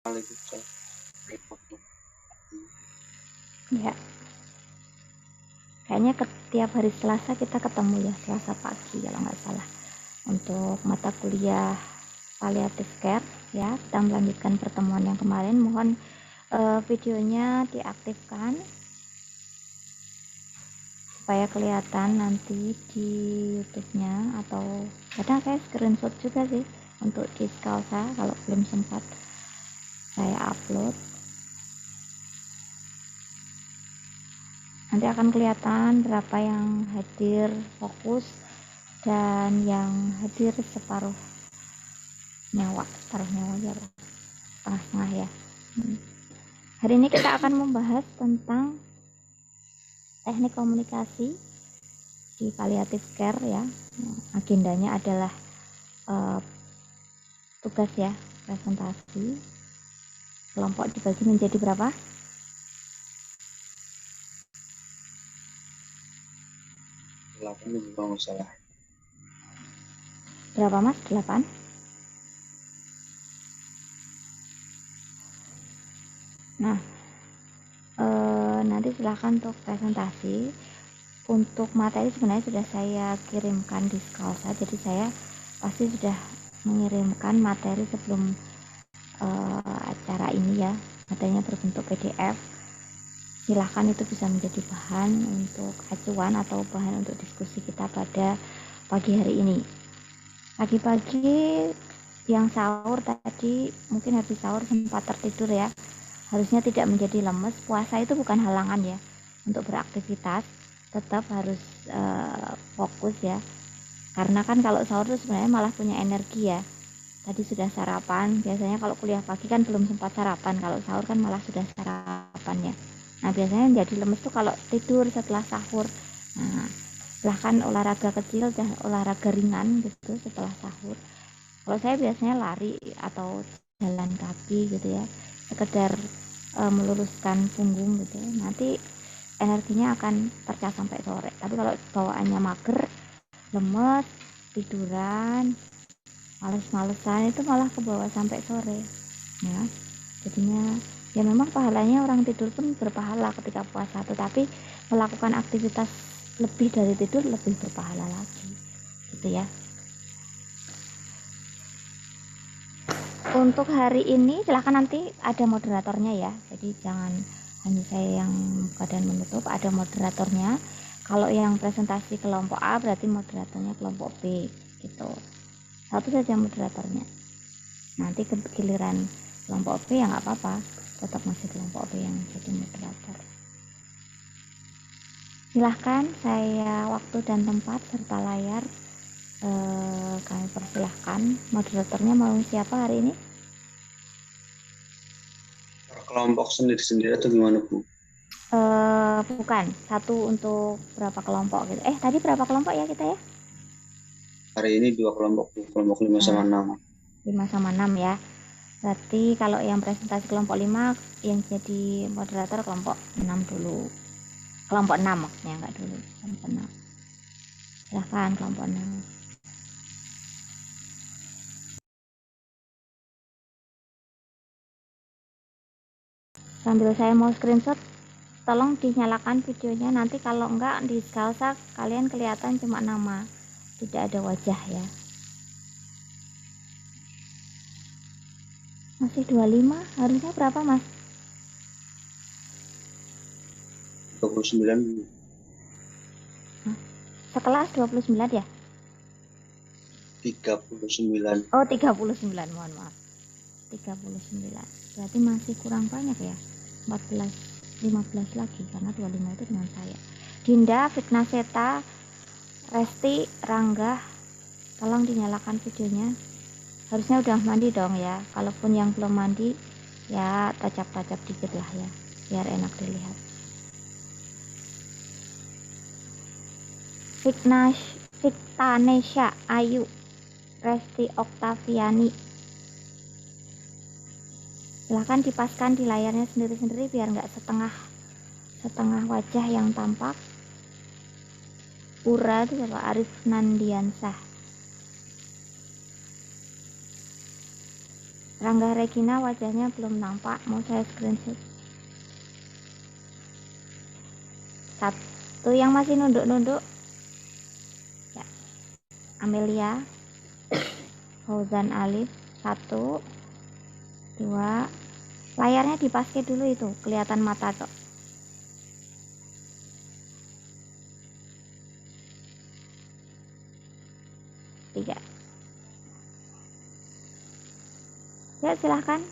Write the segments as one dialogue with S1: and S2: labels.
S1: Waalaikumsalam.
S2: Ya, kayaknya tiap hari Selasa kita ketemu ya, Selasa pagi kalau nggak salah, untuk mata kuliah palliative care ya. Kita melanjutkan pertemuan yang kemarin. Mohon videonya diaktifkan supaya kelihatan nanti di YouTube-nya, atau kadang saya screenshot juga sih untuk di Skalsa kalau belum sempat saya upload. Nanti akan kelihatan berapa yang hadir fokus dan yang hadir separuh nyawa ya, setengah-setengah ya. Hari ini kita akan membahas tentang teknik komunikasi di palliative care ya. Agendanya adalah tugas ya, presentasi. Kelompok dibagi menjadi berapa?
S1: 8 kalau nggak salah.
S2: Berapa mas? 8? Nah, nanti silahkan untuk presentasi. Untuk materi sebenarnya sudah saya kirimkan di Skalsa, jadi saya pasti sudah mengirimkan materi sebelum acara ini ya. Materinya berbentuk PDF. Silahkan, itu bisa menjadi bahan untuk acuan atau bahan untuk diskusi kita pada pagi hari ini. Pagi-pagi yang sahur tadi mungkin habis sahur sempat tertidur ya, harusnya tidak menjadi lemes. Puasa itu bukan halangan ya untuk beraktivitas, tetap harus fokus ya, karena kan kalau sahur itu sebenarnya malah punya energi ya. Tadi sudah sarapan, biasanya kalau kuliah pagi kan belum sempat sarapan, kalau sahur kan malah sudah sarapan ya. Nah biasanya yang jadi lemes tuh kalau tidur setelah sahur. Nah silahkan olahraga kecil dan olahraga ringan gitu setelah sahur. Kalau saya biasanya lari atau jalan kaki gitu ya, sekedar meluruskan punggung gitu, nanti energinya akan tercas sampai sore. Tapi kalau bawaannya mager, lemes, tiduran, males-malesan, itu malah ke bawah sampai sore ya. Jadinya ya memang pahalanya orang tidur pun berpahala ketika puasa, tetapi melakukan aktivitas lebih dari tidur lebih berpahala lagi gitu ya. Untuk hari ini silahkan, nanti ada moderatornya ya, jadi jangan hanya saya yang buka dan menutup, ada moderatornya. Kalau yang presentasi kelompok A berarti moderatornya kelompok B gitu, satu saja moderatornya. Nanti giliran kelompok B ya nggak apa-apa, tetap masih kelompok B yang jadi moderator. Silahkan, saya waktu dan tempat serta layar kami persilahkan. Moderatornya mau siapa hari ini?
S1: Per kelompok sendiri-sendiri atau gimana, Bu?
S2: Bukan, satu untuk berapa kelompok gitu. Tadi berapa kelompok ya kita ya?
S1: Hari ini 2 kelompok, Bu. Kelompok 5 sama 6.
S2: 5 sama 6 ya. Berarti kalau yang presentasi kelompok 5, yang jadi moderator kelompok 6 dulu. Kelompok 6 maksudnya, enggak dulu. Kelompok 6. Silahkan kelompok 6. Sambil saya mau screenshot, tolong dinyalakan videonya. Nanti kalau enggak di Skalsa kalian kelihatan cuma nama, tidak ada wajah ya. Masih 25, harusnya berapa mas?
S1: 29, Bu.
S2: Sekelas 29 ya?
S1: 39.
S2: Oh 39, mohon maaf, 39. Berarti masih kurang banyak ya, 14, 15 lagi, karena 25 itu dengan saya. Dinda, Fitnaseta, Resti, Rangga, tolong dinyalakan videonya. Harusnya udah mandi dong ya. Kalaupun yang belum mandi ya tacap-tacap dikit lah ya, biar enak dilihat. Viktanesha Ayu, Resti Oktaviani, silahkan dipaskan di layarnya sendiri-sendiri biar nggak setengah wajah yang tampak. Pura itu siapa? Arif Nandiansah. Rangga Regina wajahnya belum nampak, mau saya screenshot. Satu yang masih nunduk-nunduk ya. Amelia Fauzan Alif. 1 2, layarnya dipaske dulu, itu kelihatan mata kok. 3. Ya silahkan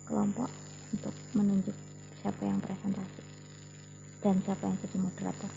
S2: kelompok untuk menunjuk siapa yang presentasi dan siapa yang jadi moderator.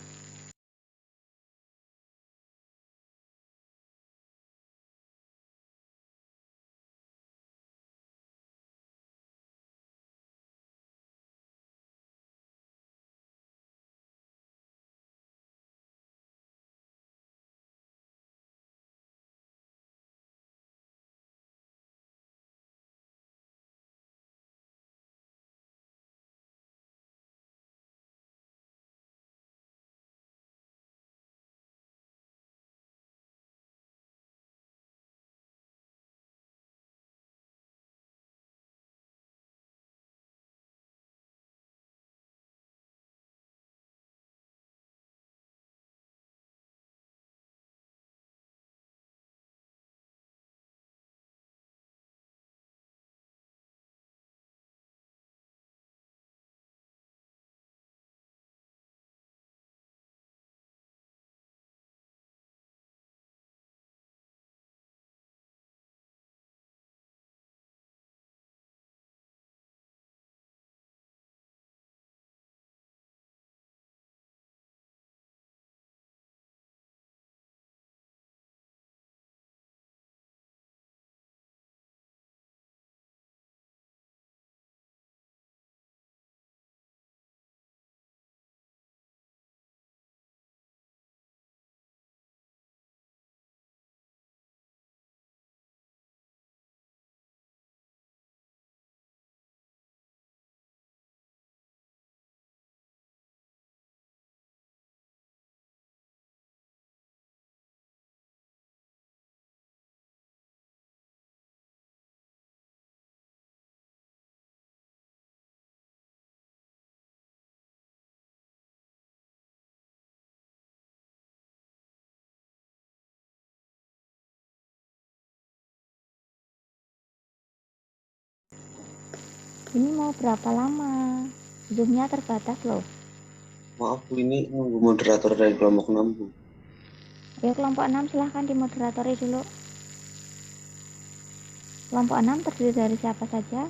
S2: Ini mau berapa lama? Zoomnya terbatas loh.
S1: Maaf Bu, ini nunggu moderator dari kelompok 6 Bu.
S2: Ya kelompok 6 silahkan dimoderatori dulu. Kelompok 6 terdiri dari siapa saja?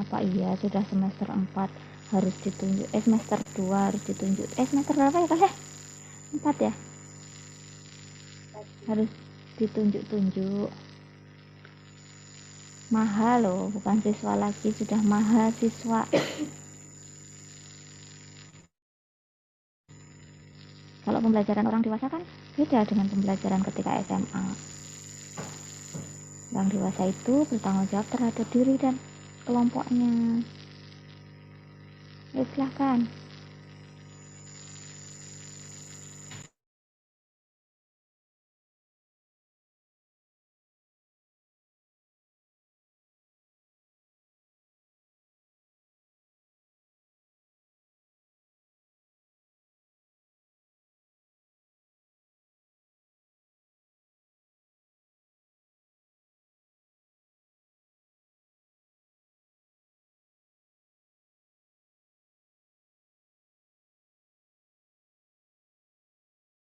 S2: Apa iya sudah semester 4 harus ditunjuk, semester 2 harus ditunjuk, semester berapa ya kalian? 4 ya? Harus ditunjuk-tunjuk. Maha loh, bukan siswa lagi, sudah mahasiswa. Kalau pembelajaran orang dewasa kan beda dengan pembelajaran ketika SMA. Yang dewasa itu bertanggung jawab terhadap diri dan kelompoknya. Ya silahkan.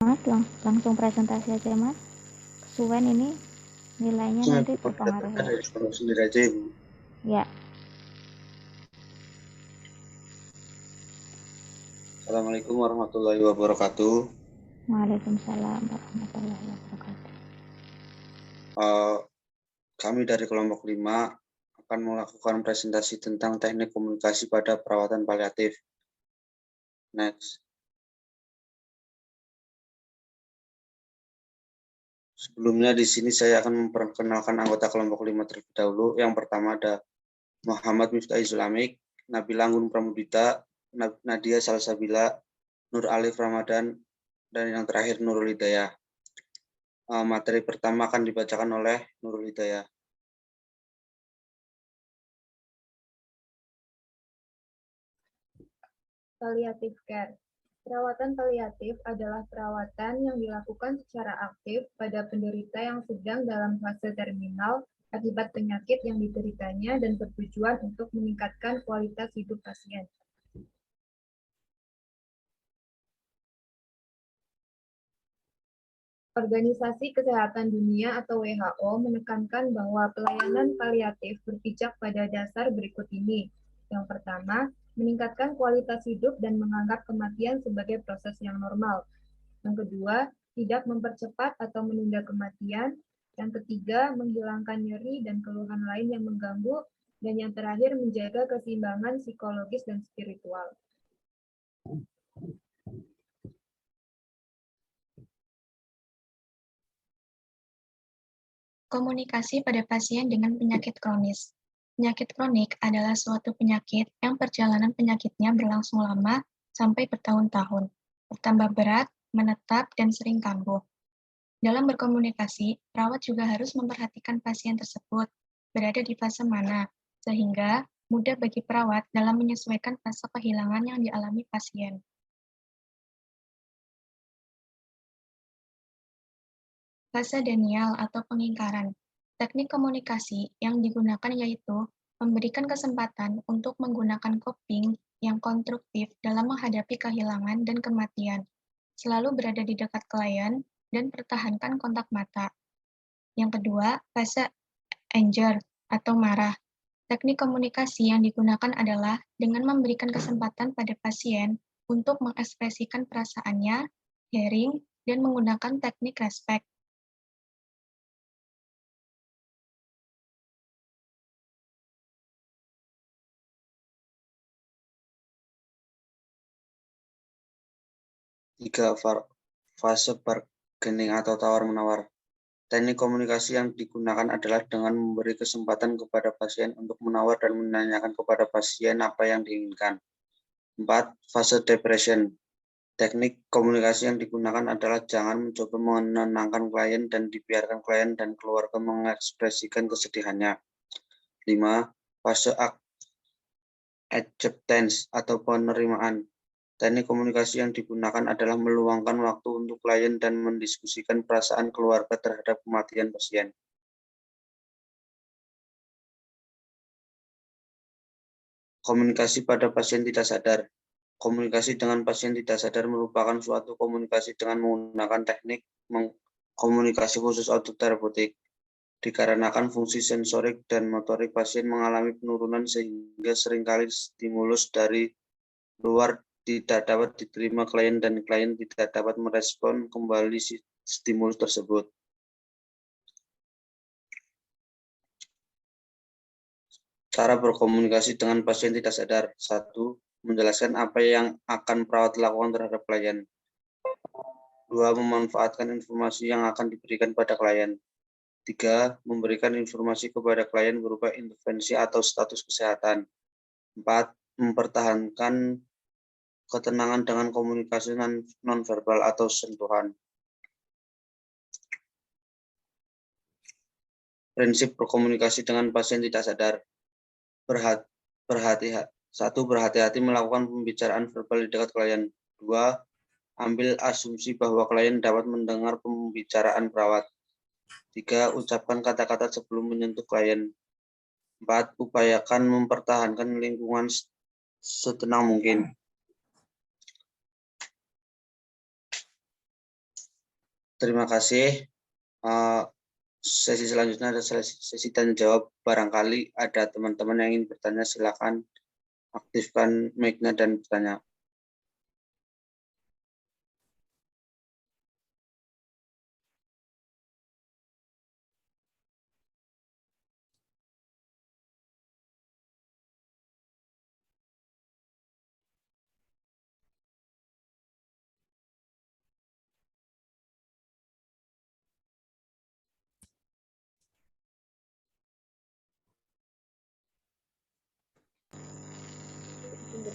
S2: Mas, langsung presentasi aja Mas. Kesuwen ini nilainya nanti berpengaruh ya.
S1: Dari kelompok sendiri aja Ibu.
S2: Ya.
S1: Assalamualaikum warahmatullahi wabarakatuh.
S2: Waalaikumsalam warahmatullahi wabarakatuh.
S1: Kami dari kelompok 5 akan melakukan presentasi tentang teknik komunikasi pada perawatan paliatif. Next. Sebelumnya di sini saya akan memperkenalkan anggota kelompok 5 terlebih dahulu. Yang pertama ada Muhammad Miftah Islamik, Nabila Anggun Pramudita, Nadia Salsabila, Nur Alif Ramadan, dan yang terakhir Nurul Hidayah. Materi pertama akan dibacakan oleh Nurul Hidayah.
S3: Palliative care. Perawatan paliatif adalah perawatan yang dilakukan secara aktif pada penderita yang sedang dalam fase terminal akibat penyakit yang dideritanya dan bertujuan untuk meningkatkan kualitas hidup pasien. Organisasi Kesehatan Dunia atau WHO menekankan bahwa pelayanan paliatif berpijak pada dasar berikut ini. Yang pertama, meningkatkan kualitas hidup dan menganggap kematian sebagai proses yang normal. Yang kedua, tidak mempercepat atau menunda kematian. Yang ketiga, menghilangkan nyeri dan keluhan lain yang mengganggu. Dan yang terakhir, menjaga keseimbangan psikologis dan spiritual.
S4: Komunikasi pada pasien dengan penyakit kronis. Penyakit kronik adalah suatu penyakit yang perjalanan penyakitnya berlangsung lama sampai bertahun-tahun, bertambah berat, menetap, dan sering kambuh. Dalam berkomunikasi, perawat juga harus memperhatikan pasien tersebut berada di fase mana, sehingga mudah bagi perawat dalam menyesuaikan fase kehilangan yang dialami pasien. Fase denial atau pengingkaran. Teknik komunikasi yang digunakan yaitu memberikan kesempatan untuk menggunakan coping yang konstruktif dalam menghadapi kehilangan dan kematian, selalu berada di dekat klien, dan pertahankan kontak mata. Yang kedua, fase anger atau marah. Teknik komunikasi yang digunakan adalah dengan memberikan kesempatan pada pasien untuk mengekspresikan perasaannya, hearing, dan menggunakan teknik respect.
S1: Tiga, fase bargaining atau tawar-menawar. Teknik komunikasi yang digunakan adalah dengan memberi kesempatan kepada pasien untuk menawar dan menanyakan kepada pasien apa yang diinginkan. 4. Fase depression. Teknik komunikasi yang digunakan adalah jangan mencoba menenangkan klien dan dibiarkan klien dan keluarga mengekspresikan kesedihannya. 5. Fase acceptance atau penerimaan. Teknik komunikasi yang digunakan adalah meluangkan waktu untuk klien dan mendiskusikan perasaan keluarga terhadap kematian pasien. Komunikasi pada pasien tidak sadar. Komunikasi dengan pasien tidak sadar merupakan suatu komunikasi dengan menggunakan teknik komunikasi khusus autoterapeutik. Dikarenakan fungsi sensorik dan motorik pasien mengalami penurunan sehingga seringkali stimulus dari luar tidak dapat diterima klien dan klien tidak dapat merespon kembali stimulus tersebut. Cara berkomunikasi dengan pasien tidak sadar. 1. Menjelaskan apa yang akan perawat lakukan terhadap klien. 2. Memanfaatkan informasi yang akan diberikan pada klien. 3. Memberikan informasi kepada klien berupa intervensi atau status kesehatan. 4. Mempertahankan ketenangan dengan komunikasi nonverbal atau sentuhan. Prinsip berkomunikasi dengan pasien tidak sadar. Berhati-hati melakukan pembicaraan verbal di dekat klien. 2. Ambil asumsi bahwa klien dapat mendengar pembicaraan perawat. 3. Ucapkan kata-kata sebelum menyentuh klien. 4. Upayakan mempertahankan lingkungan setenang mungkin. Terima kasih. Sesi selanjutnya ada sesi tanya jawab. Barangkali ada teman-teman yang ingin bertanya, silakan aktifkan mic-nya dan bertanya.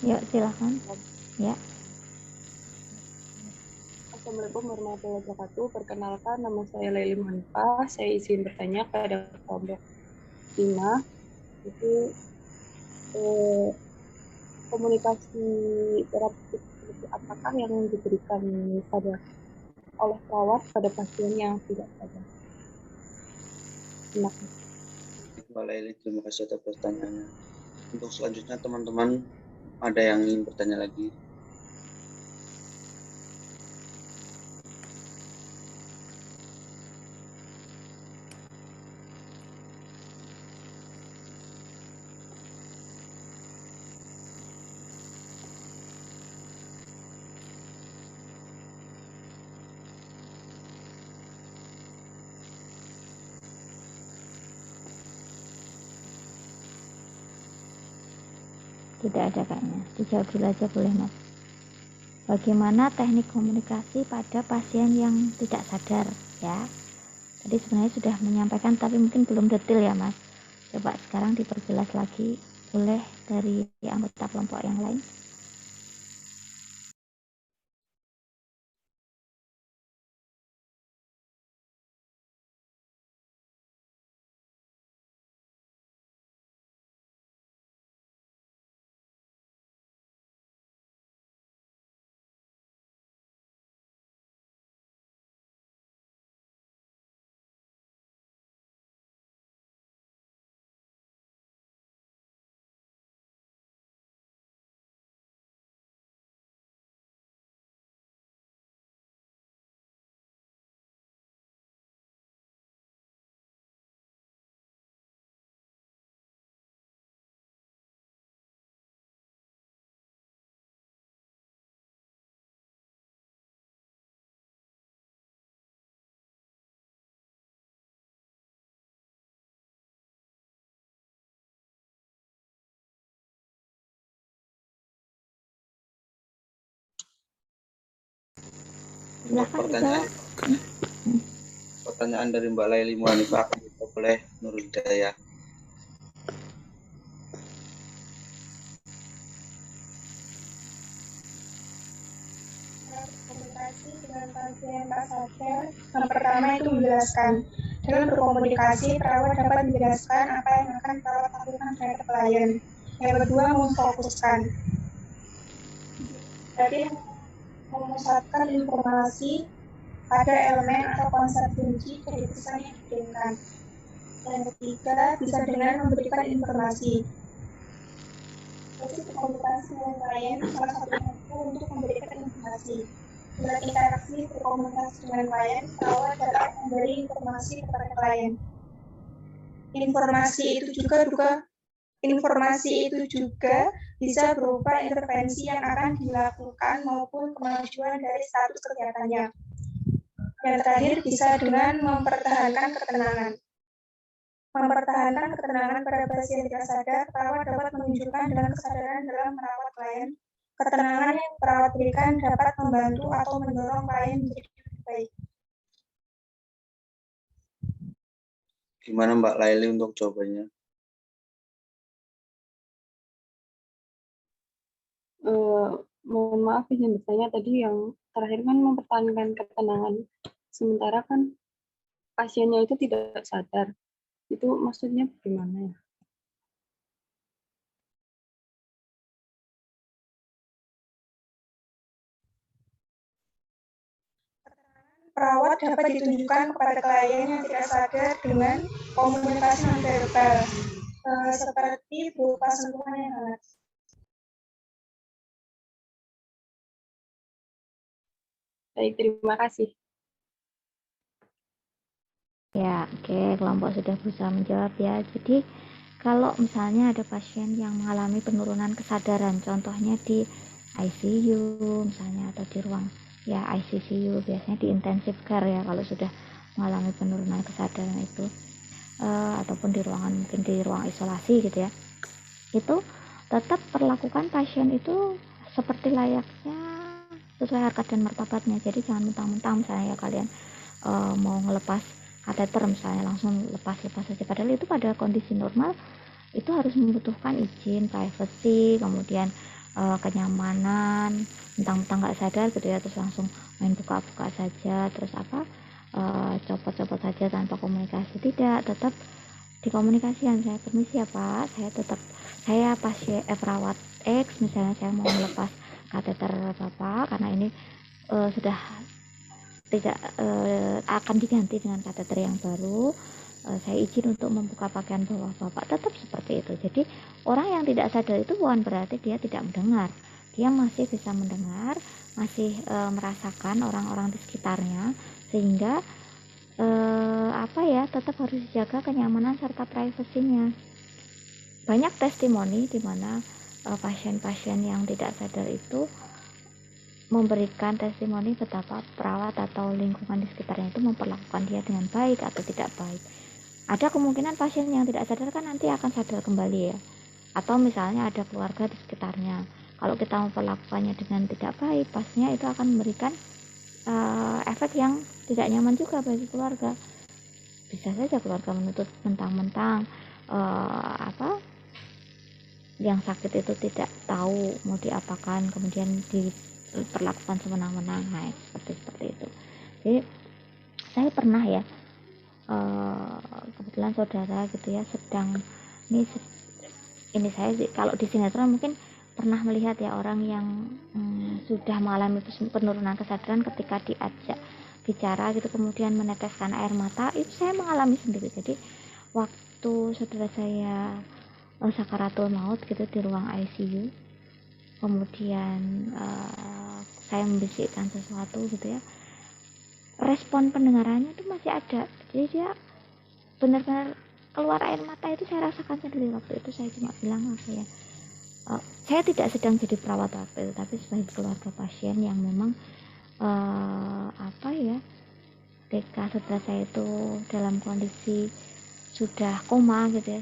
S2: Yuk, silakan. Ya.
S5: Assalamualaikum warahmatullahi wabarakatuh. Perkenalkan, nama saya Laili Hanifah. Saya izin bertanya pada kelompok 5. Itu komunikasi terapeutik seperti apakah yang diberikan oleh perawat pada pasien yang tidak sadar? Terima kasih.
S1: Mbak Laili, terima kasih atas pertanyaannya. Untuk selanjutnya teman-teman ada yang ingin bertanya lagi?
S2: Tidak ada kayaknya. Dijawab dulu aja boleh, Mas. Bagaimana teknik komunikasi pada pasien yang tidak sadar ya? Tadi sebenarnya sudah menyampaikan tapi mungkin belum detail ya, Mas. Coba sekarang diperjelas lagi boleh dari anggota kelompok yang lain.
S1: Untuk pertanyaan dari Mbak Laili Hanifah akan dijawab oleh Nurul Hidayah.
S6: Komunikasi dengan pasien tak sadar, yang pertama itu menjelaskan. Dalam berkomunikasi, perawat dapat menjelaskan apa yang akan perawat lakukan terhadap klien. Yang kedua, memfokuskan. Jadi, memusatkan informasi pada elemen atau konsep kunci dari pesan yang dikirimkan. Yang ketiga, bisa dengan memberikan informasi. Jadi, berkomunikasi dengan klien salah satunya itu untuk memberikan informasi. Bila interaksi berkomunikasi dengan klien, perawat dapat memberi informasi kepada klien. Informasi itu juga bisa berupa intervensi yang akan dilakukan maupun kemajuan dari status kesehatannya. Yang terakhir bisa dengan mempertahankan ketenangan. Mempertahankan ketenangan pada pasien tidak sadar, perawat dapat menunjukkan dengan kesadaran dalam merawat klien. Ketenangan yang perawat berikan dapat membantu atau mendorong klien menjadi lebih baik.
S1: Gimana Mbak Laili untuk jawabannya?
S5: Mohon maaf izin bertanya, tadi yang terakhir kan mempertahankan ketenangan, sementara kan pasiennya itu tidak sadar. Itu maksudnya bagaimana ya?
S6: Perawat dapat ditunjukkan kepada klien yang tidak sadar dengan komunikasi non-verbal, seperti berupa sentuhan yang hangat.
S5: Baik, terima kasih.
S2: Ya, oke, kelompok sudah berusaha menjawab ya. Jadi, kalau misalnya ada pasien yang mengalami penurunan kesadaran, contohnya di ICU misalnya atau di ruang ya ICCU, biasanya di intensive care ya kalau sudah mengalami penurunan kesadaran itu, ataupun di ruangan mungkin di ruang isolasi gitu ya, itu tetap perlakukan pasien itu seperti layaknya sesuai harkat dan martabatnya. Jadi jangan mentang-mentang misalnya ya kalian mau ngelepas kateter misalnya langsung lepas saja, padahal itu pada kondisi normal itu harus membutuhkan izin, privacy, kemudian kenyamanan. Mentang-mentang nggak sadar gitu ya terus langsung main buka-buka saja, terus copot-copot saja tanpa komunikasi. Tidak, tetap dikomunikasikan. Saya permisi ya Pak, saya pasien perawat X, misalnya saya mau melepas kateter Bapak karena ini sudah tidak akan diganti dengan kateter yang baru. Saya izin untuk membuka pakaian bawah Bapak. Tetap seperti itu. Jadi orang yang tidak sadar itu bukan berarti dia tidak mendengar. Dia masih bisa mendengar, masih merasakan orang-orang di sekitarnya, sehingga tetap harus dijaga kenyamanan serta privasinya. Banyak testimoni di mana pasien-pasien yang tidak sadar itu memberikan testimoni betapa perawat atau lingkungan di sekitarnya itu memperlakukan dia dengan baik atau tidak baik. Ada kemungkinan pasien yang tidak sadar kan nanti akan sadar kembali ya, atau misalnya ada keluarga di sekitarnya. Kalau kita memperlakukannya dengan tidak baik, pastinya itu akan memberikan efek yang tidak nyaman juga bagi keluarga. Bisa saja keluarga menuntut mentang-mentang yang sakit itu tidak tahu mau diapakan, kemudian diperlakukan semenang-menang, seperti itu. Jadi saya pernah ya, kebetulan saudara gitu ya sedang ini saya kalau di sinetron mungkin pernah melihat ya orang yang sudah mengalami penurunan kesadaran ketika diajak bicara gitu kemudian meneteskan air mata. Itu saya mengalami sendiri. Jadi waktu saudara saya sakaratul maut gitu di ruang ICU, kemudian saya membisikkan sesuatu gitu ya, respon pendengarannya itu masih ada. Jadi dia benar-benar keluar air mata, itu saya rasakan sendiri. Waktu itu saya cuma bilang saya tidak sedang jadi perawat waktu itu, tapi sebagai keluarga pasien yang memang ketika saudara saya itu dalam kondisi sudah koma gitu ya,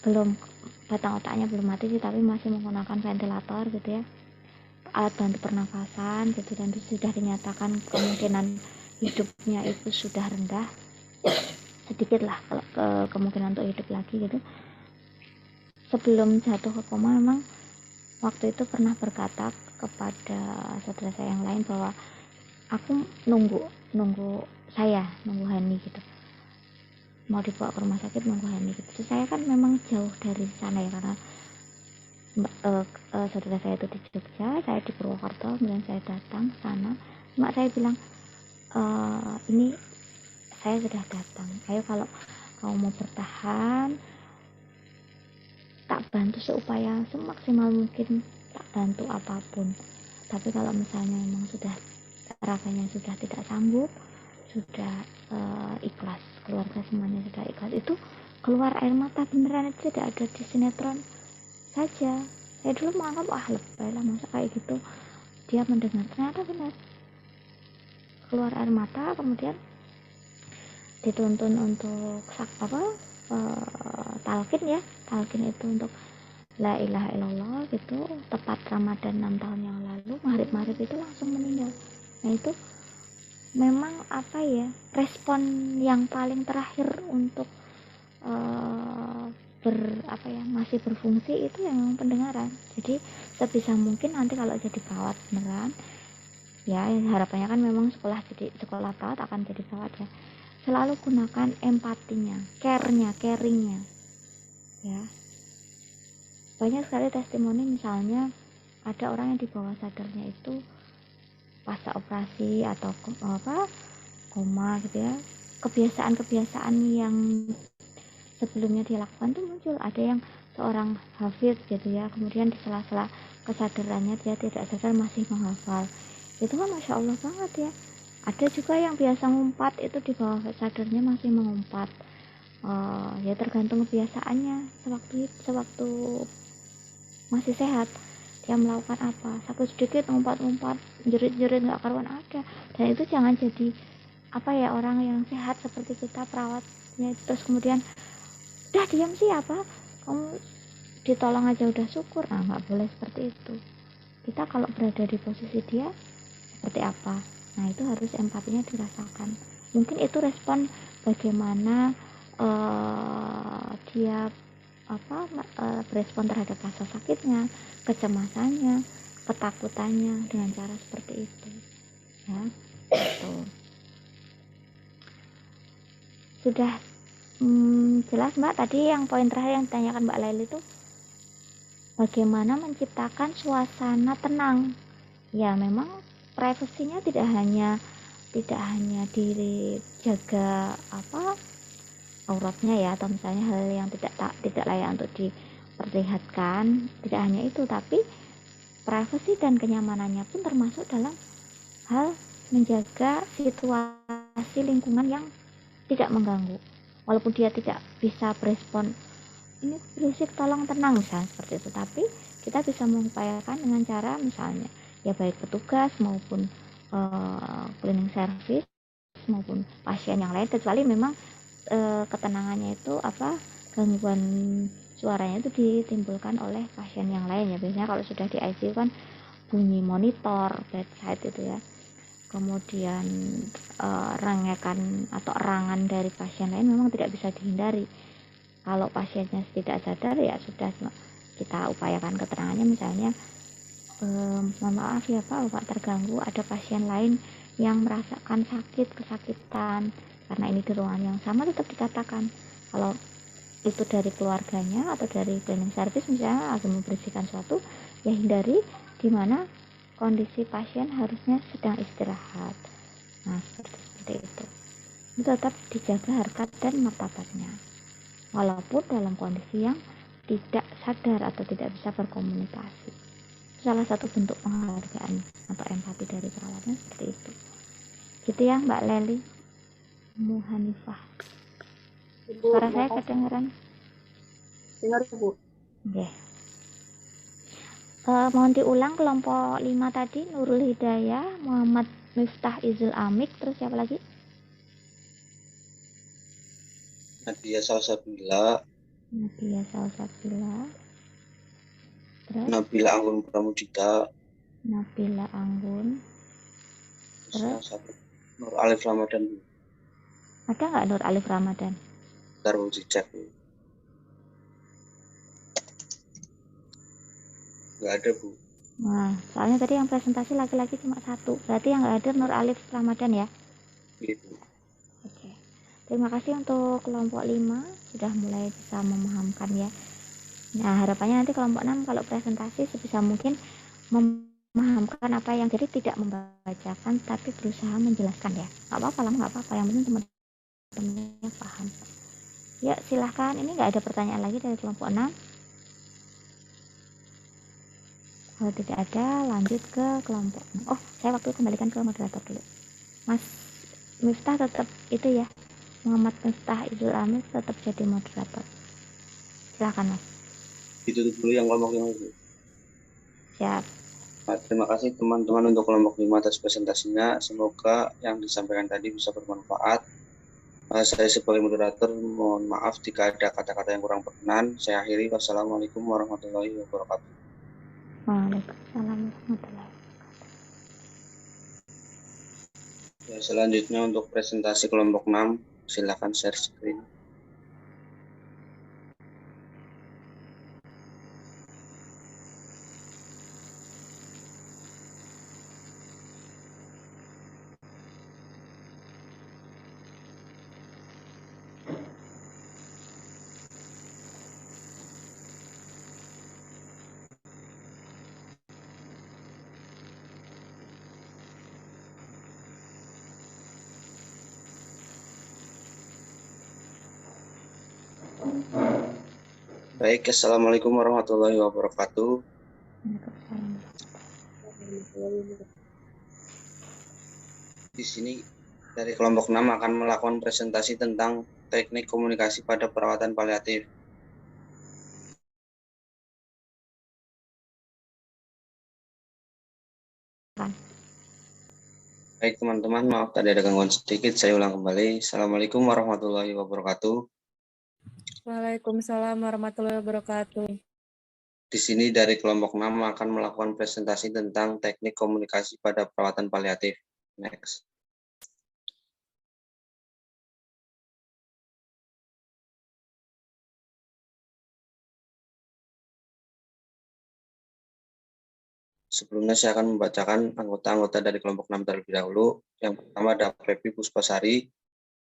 S2: belum, batang otaknya belum mati sih, tapi masih menggunakan ventilator gitu ya, alat bantu pernafasan gitu, dan sudah dinyatakan kemungkinan hidupnya itu sudah rendah sedikit lah kalau kemungkinan untuk hidup lagi gitu. Sebelum jatuh ke koma memang waktu itu pernah berkata kepada saudara saya yang lain bahwa aku nunggu Hani gitu, mau dibawa ke rumah sakit, nunggu Hani gitu. Terus saya kan memang jauh dari sana ya, karena saudara saya itu di Jogja, saya di Purwokerto, kemudian saya datang ke sana. Cuma saya bilang, ini saya sudah datang, ayo kalau kamu mau bertahan tak bantu seupaya semaksimal mungkin, tak bantu apapun. Tapi kalau misalnya memang sudah raganya sudah tidak sanggup, sudah ikhlas, keluarga semuanya sudah ikhlas, itu keluar air mata beneran, itu tidak ada di sinetron saja. Saya dulu menganggap lebay lah, masa kayak gitu dia mendengar. Ternyata benar, keluar air mata, kemudian dituntun untuk talqin itu untuk la ilaha illallah gitu, tepat Ramadan 6 tahun yang lalu, maghrib itu langsung meninggal. Nah itu memang respon yang paling terakhir untuk masih berfungsi itu yang pendengaran. Jadi sebisa mungkin nanti kalau jadi perawat beneran ya, harapannya kan memang sekolah perawat akan jadi perawat ya, selalu gunakan empatinya, caringnya ya. Banyak sekali testimoni, misalnya ada orang yang di bawah sadarnya itu pasca operasi atau koma gitu ya, kebiasaan yang sebelumnya dilakukan tuh muncul. Ada yang seorang hafid gitu ya, kemudian di sela-sela kesadarannya dia tidak sadar masih menghafal. Itu kan masya Allah banget ya. Ada juga yang biasa ngumpat, itu di bawah sadarnya masih mengumpat. Ya tergantung kebiasaannya. Sewaktu masih sehat dia melakukan apa, sakit sedikit ngumpat-ngumpat, jerit-jerit nggak karuan ada. Dan itu jangan jadi orang yang sehat seperti kita perawatnya, terus kemudian udah diam sih, kamu ditolong aja udah syukur. Nah, nggak boleh seperti itu. Kita kalau berada di posisi dia seperti apa, nah itu harus empatinya dirasakan. Mungkin itu respon bagaimana dia berespon terhadap rasa sakitnya, kecemasannya, ketakutannya dengan cara seperti itu ya. Gitu. Sudah jelas Mbak, tadi yang poin terakhir yang ditanyakan Mbak Laili itu bagaimana menciptakan suasana tenang. Ya memang privasinya tidak hanya dijaga auratnya ya, atau misalnya hal yang tidak layak untuk diperlihatkan, tidak hanya itu, tapi privasi dan kenyamanannya pun termasuk dalam hal menjaga situasi lingkungan yang tidak mengganggu. Walaupun dia tidak bisa berespon, ini berisik tolong tenang misalnya seperti itu, tapi kita bisa mengupayakan dengan cara misalnya ya baik petugas maupun cleaning service maupun pasien yang lain, kecuali memang ketenangannya itu gangguan suaranya itu ditimbulkan oleh pasien yang lain ya. Biasanya kalau sudah di ICU kan bunyi monitor bedside itu ya, kemudian rengekan atau erangan dari pasien lain memang tidak bisa dihindari. Kalau pasiennya tidak sadar ya sudah kita upayakan keterangannya, misalnya mohon maaf ya Pak terganggu, ada pasien lain yang merasakan kesakitan, karena ini di ruangan yang sama tetap dikatakan. Kalau itu dari keluarganya atau dari cleaning service misalnya lagi membersihkan suatu, ya hindari di mana kondisi pasien harusnya sedang istirahat. Nah seperti itu tetap dijaga harkat dan martabatnya walaupun dalam kondisi yang tidak sadar atau tidak bisa berkomunikasi. Salah satu bentuk penghargaan atau empati dari perawatnya seperti itu. Gitu ya Mbak Leli Muhanifah.
S5: Ibu,
S2: Suara saya
S5: makasih.
S2: kedengeran?
S5: Dengar Bu.
S2: Oke. Mohon diulang kelompok 5 tadi, Nurul Hidayah, Muhammad Miftah Izul Amik, terus siapa lagi?
S1: Nadia Salsabila,
S2: Nadia Salsabila, terus
S1: Nabila Anggun Pramudita,
S2: Nabila Anggun, terus
S1: Nur Alif Ramadan.
S2: ada nggak Nur Alif Ramadan?
S1: Ntar mau dicek. Nggak ada Bu.
S2: Nah, soalnya tadi yang presentasi laki-laki cuma 1, berarti yang nggak hadir Nur Alif Ramadan ya?
S1: Gitu.
S2: Oke. Terima kasih untuk kelompok 5 sudah mulai bisa memahamkan ya. Nah, harapannya nanti kelompok 6 kalau presentasi sebisa mungkin memahamkan apa yang jadi, tidak membacakan tapi berusaha menjelaskan ya. Nggak apa-apa lah, nggak apa-apa, yang penting teman-temannya paham. Ya, silahkan. Ini nggak ada pertanyaan lagi dari kelompok 6. Kalau tidak ada, lanjut ke kelompok 6. Oh, saya waktu kembalikan ke moderator dulu. Mas Miftah tetap itu ya, Muhammad Miftah Izul Amir tetap jadi moderator. Silahkan Mas.
S1: Ditutup dulu yang kelompok 5 Bu.
S2: Siap.
S1: Nah, terima kasih teman-teman untuk kelompok 5 atas presentasinya. Semoga yang disampaikan tadi bisa bermanfaat. Saya sebagai moderator mohon maaf jika ada kata-kata yang kurang berkenan. Saya akhiri. Wassalamualaikum warahmatullahi wabarakatuh.
S2: Waalaikumsalam warahmatullahi wabarakatuh.
S1: Ya, selanjutnya untuk presentasi kelompok 6, silakan share screen. Baik, assalamualaikum warahmatullahi wabarakatuh. Di sini dari kelompok 6 akan melakukan presentasi tentang teknik komunikasi pada perawatan paliatif. Baik teman-teman, maaf tadi ada gangguan sedikit, saya ulang kembali. Assalamualaikum warahmatullahi wabarakatuh.
S7: Waalaikumsalam warahmatullahi wabarakatuh.
S1: Di sini dari kelompok 6 akan melakukan presentasi tentang teknik komunikasi pada perawatan paliatif. Next. Sebelumnya saya akan membacakan anggota-anggota dari kelompok 6 terlebih dahulu. Yang pertama ada Pepi Puspasari,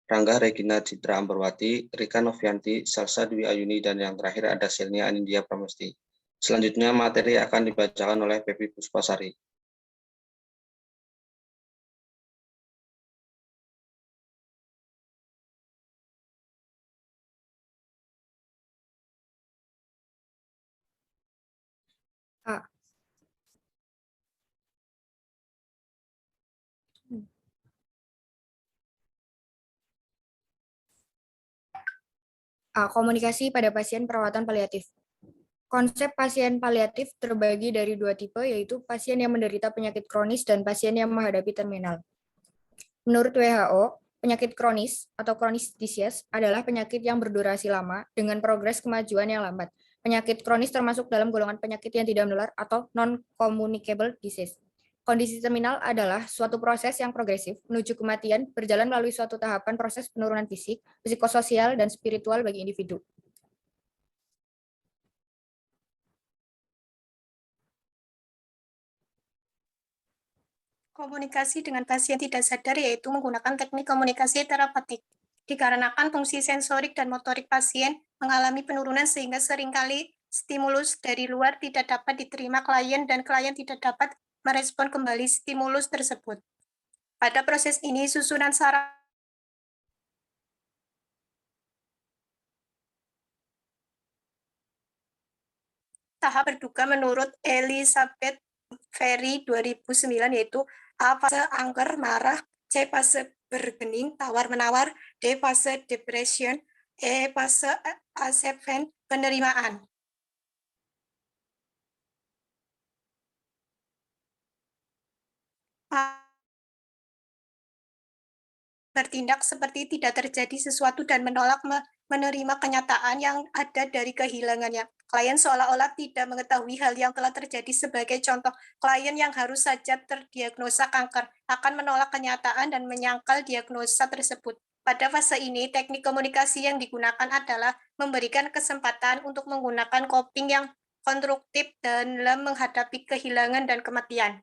S1: Rangga Regina Citra Amberwati, Rika Novianti, Salsa Dwi Ayuni, dan yang terakhir ada Selnia Anindya Pramesti. Selanjutnya materi akan dibacakan oleh Pepi Puspasari.
S3: A. A. Komunikasi pada pasien perawatan paliatif. Konsep pasien paliatif terbagi dari dua tipe, yaitu pasien yang menderita penyakit kronis dan pasien yang menghadapi terminal. Menurut WHO, penyakit kronis atau chronic disease adalah penyakit yang berdurasi lama dengan progres kemajuan yang lambat. Penyakit kronis termasuk dalam golongan penyakit yang tidak menular atau non-communicable disease. Kondisi terminal adalah suatu proses yang progresif menuju kematian berjalan melalui suatu tahapan proses penurunan fisik, psikososial, dan spiritual bagi individu.
S6: Komunikasi dengan pasien tidak sadar yaitu menggunakan teknik komunikasi terapeutik. Dikarenakan fungsi sensorik dan motorik pasien mengalami penurunan sehingga seringkali stimulus dari luar tidak dapat diterima klien dan klien tidak dapat merespon kembali stimulus tersebut. Pada proses ini, susunan saraf tahap berduka menurut Elizabeth Ferry 2009 yaitu A. Fase angker, marah, C. Fase bergening, tawar-menawar, D. Fase depression, E. Fase acceptance, penerimaan. Bertindak seperti tidak terjadi sesuatu dan menolak menerima kenyataan yang ada dari kehilangannya. Klien seolah-olah tidak mengetahui hal yang telah terjadi. Sebagai contoh, klien yang harus saja terdiagnosa kanker akan menolak kenyataan dan menyangkal diagnosa tersebut. Pada fase ini, teknik komunikasi yang digunakan adalah memberikan kesempatan untuk menggunakan coping yang konstruktif dalam menghadapi kehilangan dan kematian.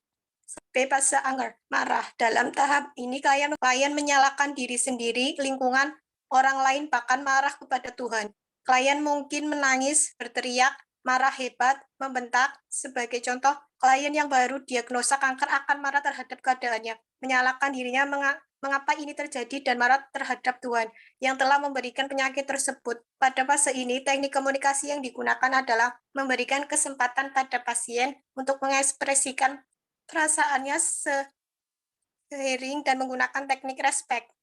S6: Fase anger, marah. Dalam tahap ini klien menyalahkan diri sendiri, lingkungan, orang lain, bahkan marah kepada Tuhan. Klien mungkin menangis, berteriak, marah hebat, membentak. Sebagai contoh, klien yang baru diagnosa kanker akan marah terhadap keadaannya, menyalahkan dirinya mengapa ini terjadi dan marah terhadap Tuhan yang telah memberikan penyakit tersebut. Pada fase ini, teknik komunikasi yang digunakan adalah memberikan kesempatan pada pasien untuk mengekspresikan perasaannya seiring dan menggunakan teknik respect.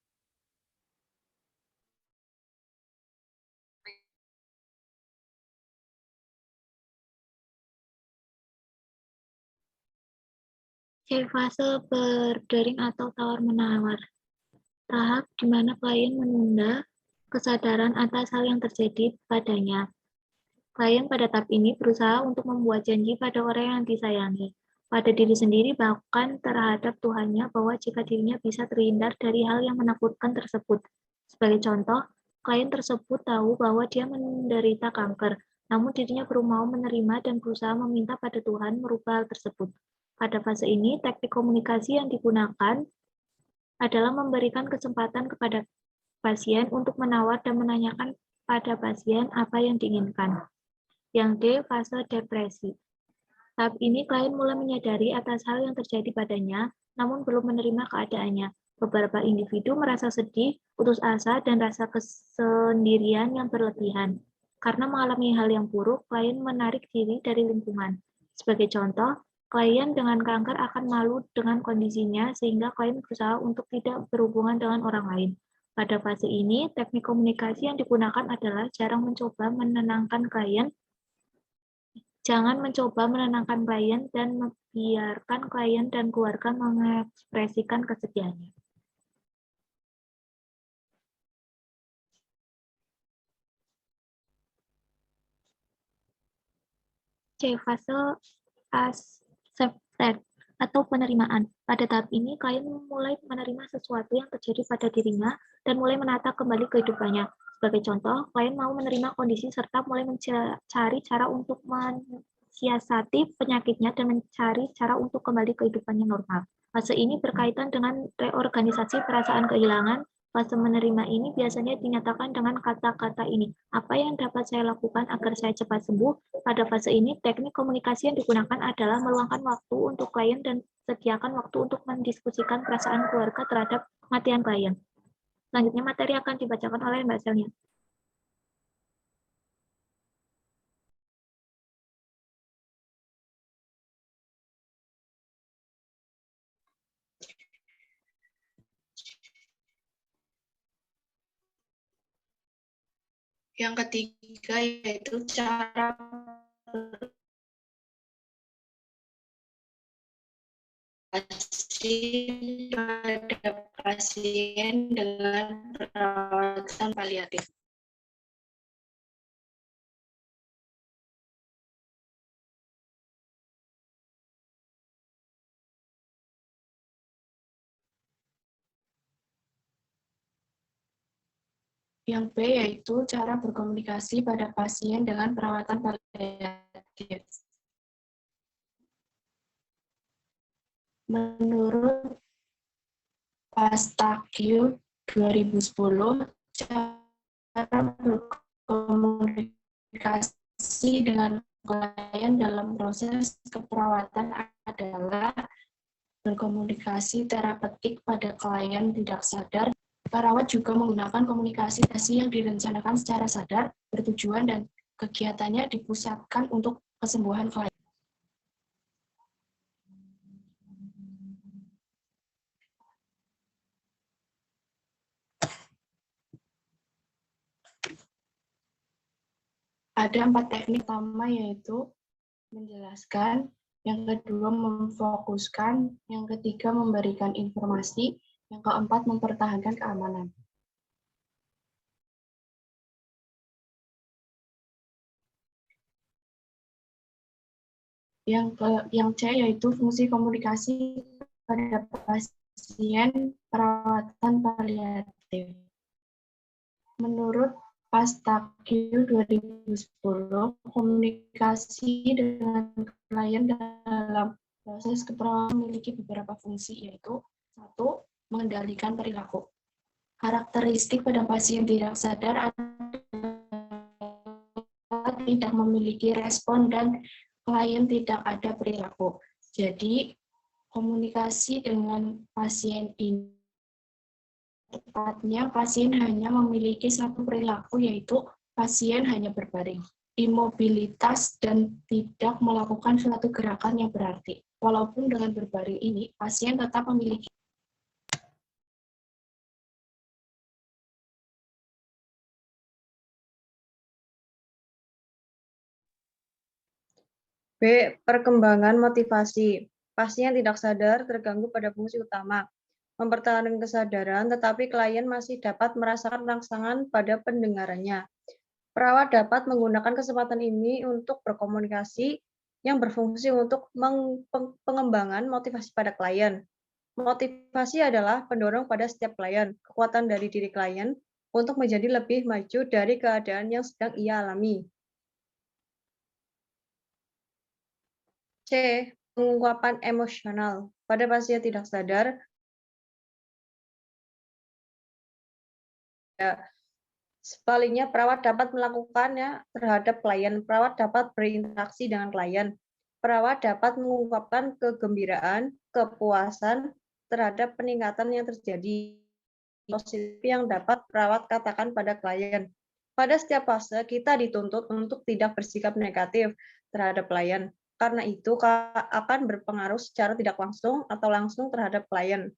S2: C. Fase berdering atau tawar-menawar. Tahap di mana klien menunda kesadaran atas hal yang terjadi padanya. Klien pada tahap ini berusaha untuk membuat janji pada orang yang disayangi, pada diri sendiri, bahkan terhadap Tuhannya, bahwa jika dirinya bisa terhindar dari hal yang menakutkan tersebut. Sebagai contoh, klien tersebut tahu bahwa dia menderita kanker, namun dirinya belum mau menerima dan berusaha meminta pada Tuhan merubah hal tersebut. Pada fase ini, teknik komunikasi yang digunakan adalah memberikan kesempatan kepada pasien untuk menawar dan menanyakan pada pasien apa yang diinginkan. Yang D. Fase depresi. Tahap ini klien mulai menyadari atas hal yang terjadi padanya, namun belum menerima keadaannya. Beberapa individu merasa sedih, putus asa, dan rasa kesendirian yang berlebihan. Karena mengalami hal yang buruk, klien menarik diri dari lingkungan. Sebagai contoh, klien dengan kanker akan malu dengan kondisinya, sehingga klien berusaha untuk tidak berhubungan dengan orang lain. Pada fase ini, teknik komunikasi yang digunakan adalah jarang mencoba menenangkan klien, jangan mencoba menenangkan klien dan membiarkan klien dan keluarga mengekspresikan kesedihannya. C. Fase acceptance atau penerimaan. Pada tahap ini, klien mulai menerima sesuatu yang terjadi pada dirinya dan mulai menata kembali kehidupannya. Sebagai contoh, klien mau menerima kondisi serta mulai mencari cara untuk
S8: mensiasati penyakitnya dan mencari cara untuk kembali kehidupannya normal. Fase ini berkaitan dengan reorganisasi perasaan kehilangan. Fase menerima ini biasanya dinyatakan dengan kata-kata ini. Apa yang dapat saya lakukan agar saya cepat sembuh? Pada fase ini, teknik komunikasi yang digunakan adalah meluangkan waktu untuk klien dan sediakan waktu untuk mendiskusikan perasaan keluarga terhadap kematian klien. Selanjutnya materi akan dibacakan oleh Mbak Selnya.
S4: Yang ketiga yaitu cara pada pasien dengan perawatan paliatif. Yang B yaitu cara berkomunikasi pada pasien dengan perawatan paliatif. Menurut Pastakio 2010, cara berkomunikasi dengan klien dalam proses keperawatan adalah berkomunikasi terapeutik pada klien tidak sadar. Perawat juga menggunakan komunikasi yang direncanakan secara sadar, bertujuan, dan kegiatannya dipusatkan untuk kesembuhan klien. Ada 4 teknik utama, yaitu menjelaskan, yang kedua memfokuskan, yang ketiga memberikan informasi, yang keempat mempertahankan keamanan. Yang C yaitu fungsi komunikasi pada pasien perawatan paliatif. Menurut Pastakio 2010, komunikasi dengan klien dalam proses keperawatan memiliki beberapa fungsi, yaitu 1. Mengendalikan perilaku. Karakteristik pada pasien tidak sadar adalah tidak memiliki respon dan klien tidak ada perilaku. Jadi, komunikasi dengan pasien ini tepatnya pasien hanya memiliki satu perilaku, yaitu pasien hanya berbaring, imobilitas, dan tidak melakukan suatu gerakan yang berarti. Walaupun dengan berbaring ini, pasien tetap memiliki
S3: B. Perkembangan motivasi. Pasien tidak sadar terganggu pada fungsi utama, mempertahankan kesadaran, tetapi klien masih dapat merasakan rangsangan pada pendengarannya. Perawat dapat menggunakan kesempatan ini untuk berkomunikasi yang berfungsi untuk pengembangan motivasi pada klien. Motivasi adalah pendorong pada setiap klien, kekuatan dari diri klien untuk menjadi lebih maju dari keadaan yang sedang ia alami. C. Pengungkapan emosional. Pada pasien tidak sadar, sebaliknya perawat dapat melakukannya terhadap klien. Perawat dapat berinteraksi dengan klien. Perawat dapat mengungkapkan kegembiraan, kepuasan terhadap peningkatan yang terjadi positif yang dapat perawat katakan pada klien. Pada setiap fase, kita dituntut untuk tidak bersikap negatif terhadap klien. Karena itu akan berpengaruh secara tidak langsung atau langsung terhadap klien.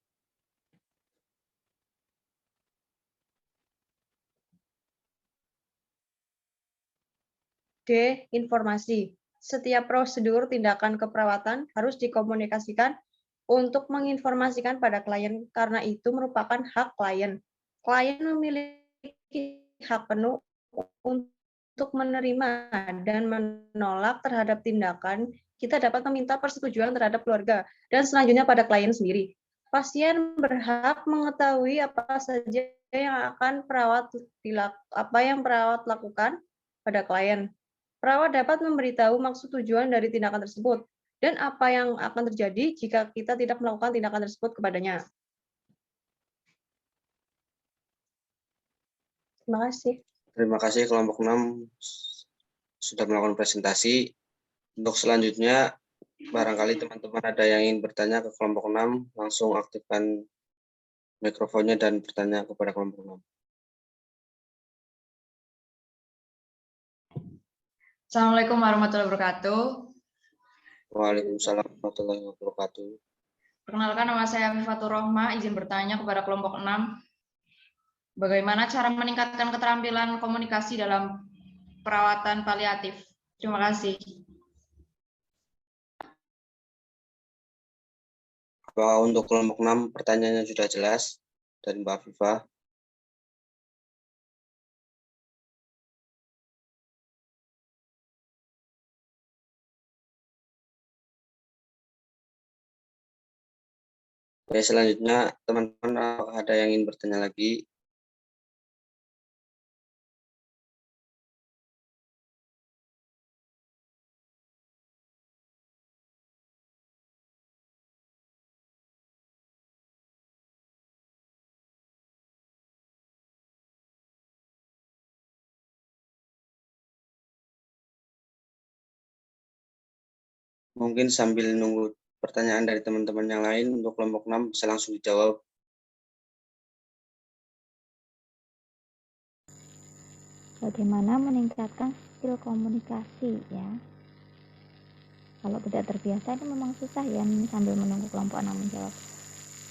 S3: D. Informasi. Setiap prosedur tindakan keperawatan harus dikomunikasikan untuk menginformasikan pada klien, karena itu merupakan hak klien. Klien memiliki hak penuh untuk menerima dan menolak terhadap tindakan. Kita dapat meminta persetujuan terhadap keluarga dan selanjutnya pada klien sendiri. Pasien berhak mengetahui apa saja yang akan perawat lakukan pada klien.
S9: Perawat dapat memberitahu maksud tujuan dari tindakan tersebut dan apa yang akan terjadi jika kita tidak melakukan tindakan tersebut kepadanya. Terima kasih.
S1: Terima kasih kelompok 6 sudah melakukan presentasi. Untuk selanjutnya, barangkali teman-teman ada yang ingin bertanya ke kelompok 6, langsung aktifkan mikrofonnya dan bertanya kepada kelompok 6.
S10: Assalamualaikum warahmatullahi wabarakatuh.
S1: Waalaikumsalam warahmatullahi wabarakatuh.
S10: Perkenalkan, nama saya Mifatur Rohma, izin bertanya kepada kelompok 6. Bagaimana cara meningkatkan keterampilan komunikasi dalam perawatan paliatif? Terima kasih.
S1: Apakah untuk kelompok 6 pertanyaannya sudah jelas dari Mbak Afifah? Oke, selanjutnya teman-teman apakah ada yang ingin bertanya lagi? Mungkin sambil nunggu pertanyaan dari teman-teman yang lain, untuk kelompok 6 bisa langsung dijawab.
S2: Bagaimana meningkatkan skill komunikasi ya? Kalau tidak terbiasa itu memang susah ya, sambil menunggu kelompok 6 menjawab.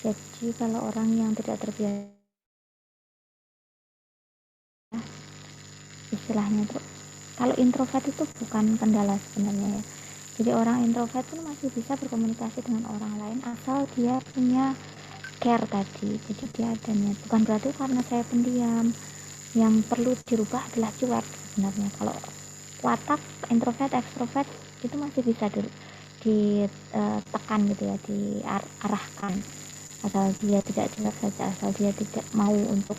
S2: Jadi kalau orang yang tidak terbiasa, istilahnya tuh, kalau introvert itu bukan kendala sebenarnya ya. Jadi orang introvert pun masih bisa berkomunikasi dengan orang lain asal dia punya care tadi. Jadi dia ada niat. Bukan berarti karena saya pendiam, yang perlu dirubah adalah cuek sebenarnya. Kalau watak introvert ekstrovert itu masih bisa ditekan gitu ya, diarahkan, asal dia tidak cuek saja, asal dia tidak mau untuk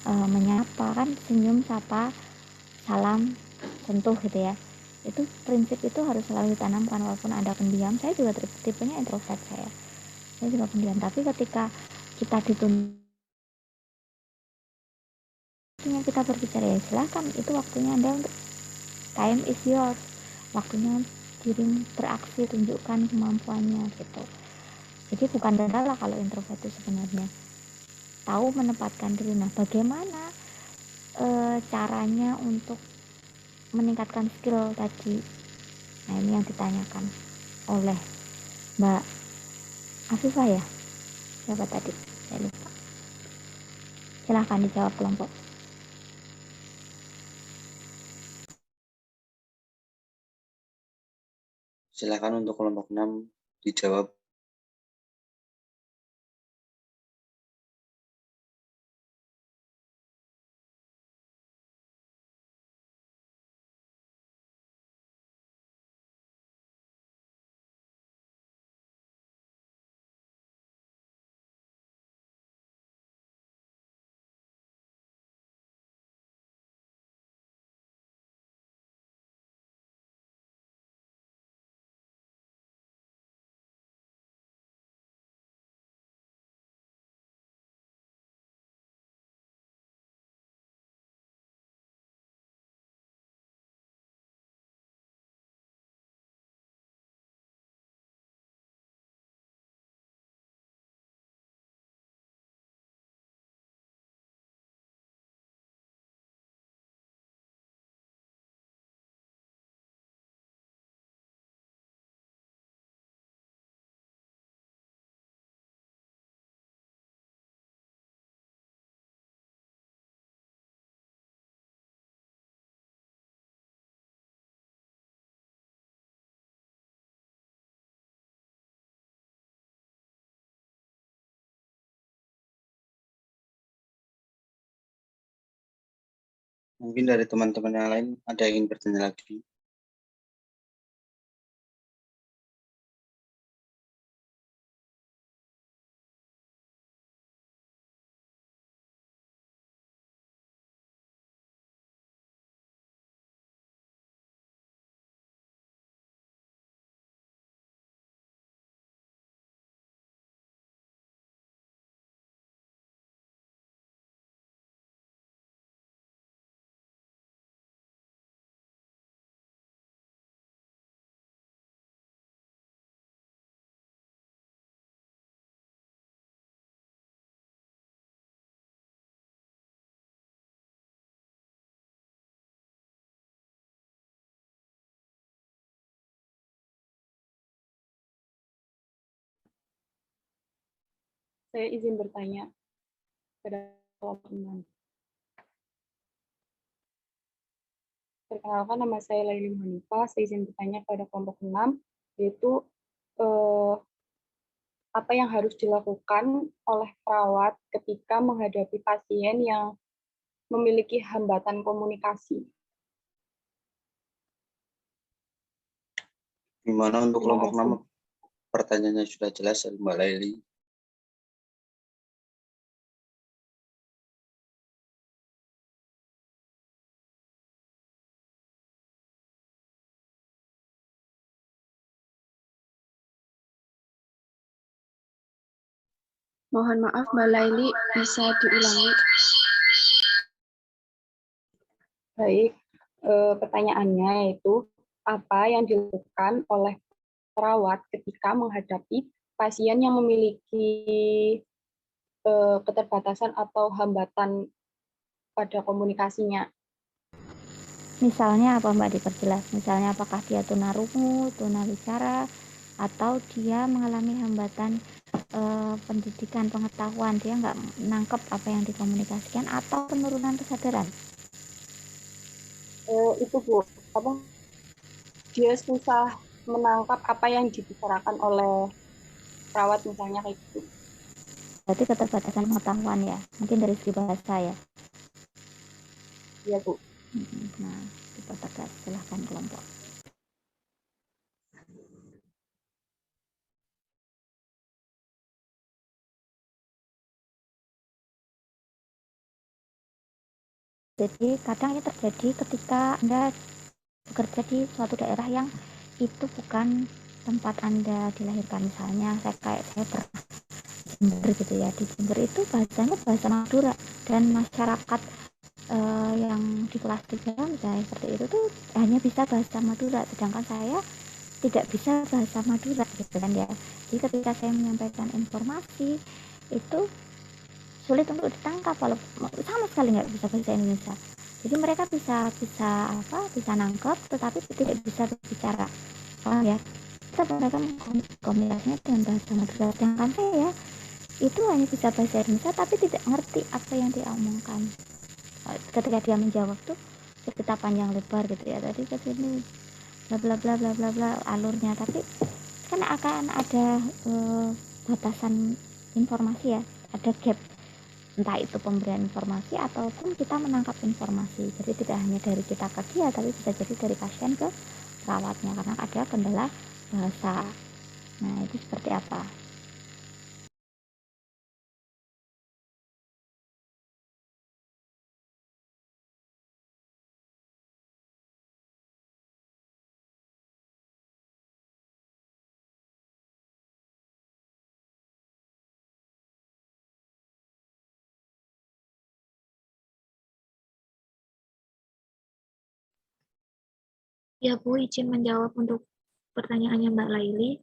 S2: menyapa, kan senyum, sapa, salam, sentuh gitu ya. Itu prinsip itu harus selalu ditanamkan walaupun Anda pendiam. Saya juga tipenya introvert, saya juga pendiam, tapi ketika kita dituntut kita berbicara, ya silahkan, itu waktunya Anda untuk time is yours, waktunya diri beraksi, tunjukkan kemampuannya gitu. Jadi bukan kendala kalau introvert itu sebenarnya, tahu menempatkan diri. Nah, bagaimana caranya untuk meningkatkan skill tadi? Nah, ini yang ditanyakan oleh Mbak Afifah ya, siapa tadi saya lupa. Silahkan dijawab kelompok.
S1: Silakan untuk kelompok 6 dijawab. Mungkin dari teman-teman yang lain ada yang ingin bertanya lagi.
S5: Saya izin bertanya pada kelompok 6. Perkenalkan, nama saya Laili Hanifah. Saya izin bertanya pada kelompok 6, yaitu apa yang harus dilakukan oleh perawat ketika menghadapi pasien yang memiliki hambatan komunikasi.
S1: Gimana untuk
S5: Terima
S1: kelompok
S5: kasih.
S1: 6? Pertanyaannya sudah jelas, Mbak Laili.
S5: Mohon maaf, Mbak Laili, bisa diulangi? Baik, pertanyaannya yaitu apa yang dilakukan oleh perawat ketika menghadapi pasien yang memiliki keterbatasan atau hambatan pada komunikasinya.
S2: Misalnya apa Mbak, diperjelas? Misalnya apakah dia tunarungu, tunawicara, atau dia mengalami hambatan pendidikan, pengetahuan, dia nggak nangkep apa yang dikomunikasikan, atau penurunan kesadaran?
S5: Itu Bu, dia susah menangkap apa yang dibicarakan oleh perawat misalnya kayak gitu.
S2: Berarti keterbatasan pengetahuan ya, mungkin dari segi bahasa ya.
S5: Iya Bu.
S2: Nah, dipertegas, silahkan kelompok. Jadi kadang ini terjadi ketika Anda bekerja di suatu daerah yang itu bukan tempat Anda dilahirkan. Misalnya saya pernah Jember gitu ya, di Jember itu bahasanya bahasa Madura, dan masyarakat yang di kelas 3 misalnya seperti itu tuh hanya bisa bahasa Madura, sedangkan saya tidak bisa bahasa Madura gitu kan ya. Jadi ketika saya menyampaikan informasi itu sulit untuk ditangkap, kalau sama sekali nggak bisa bahasa Indonesia. Jadi mereka bisa nangkep tetapi tidak bisa berbicara. Ya, mereka komunikasinya dengan bahasa Madura, sedangkan saya itu hanya bisa bahasa Indonesia tapi tidak ngerti apa yang dia omongkan. Ketika dia menjawab tuh cerita panjang lebar gitu ya, tadi ke sini bla bla bla bla bla bla alurnya, tapi kan akan ada batasan informasi ya, ada gap, entah itu pemberian informasi ataupun kita menangkap informasi. Jadi tidak hanya dari kita ke dia, tapi bisa jadi dari pasien ke perawatnya karena ada kendala bahasa. Nah, itu seperti apa?
S8: Ya Bu, izin menjawab untuk pertanyaannya Mbak Laili.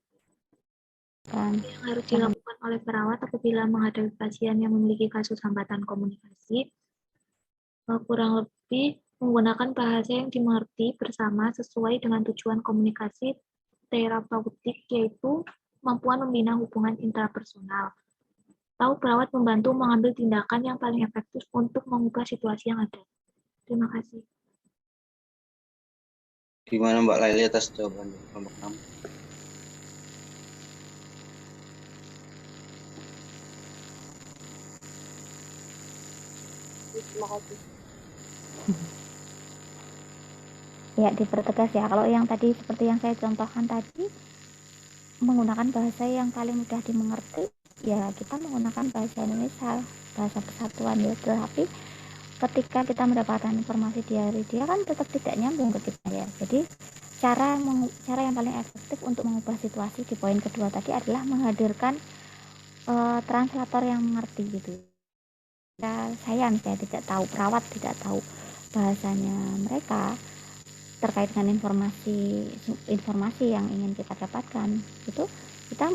S8: Yang harus dilakukan oleh perawat apabila menghadapi pasien yang memiliki kasus hambatan komunikasi, kurang lebih menggunakan bahasa yang dimengerti bersama sesuai dengan tujuan komunikasi terapeutik, yaitu kemampuan membina hubungan intrapersonal. Tahu perawat membantu mengambil tindakan yang paling efektif untuk mengubah situasi yang ada. Terima kasih.
S1: Gimana Mbak Laili atas jawaban dari kelompok 6?
S5: Terima kasih.
S2: Ya, dipertegas ya, kalau yang tadi seperti yang saya contohkan tadi, menggunakan bahasa yang paling mudah dimengerti, ya kita menggunakan bahasa Indonesia, bahasa persatuan ya. Tetapi ketika kita mendapatkan informasi dari dia kan tetap tidak nyambung ke kita ya. Jadi cara yang paling efektif untuk mengubah situasi di poin kedua tadi adalah menghadirkan translator yang mengerti gitu. Saya misalnya tidak tahu, perawat tidak tahu bahasanya mereka terkait dengan informasi yang ingin kita dapatkan, itu kita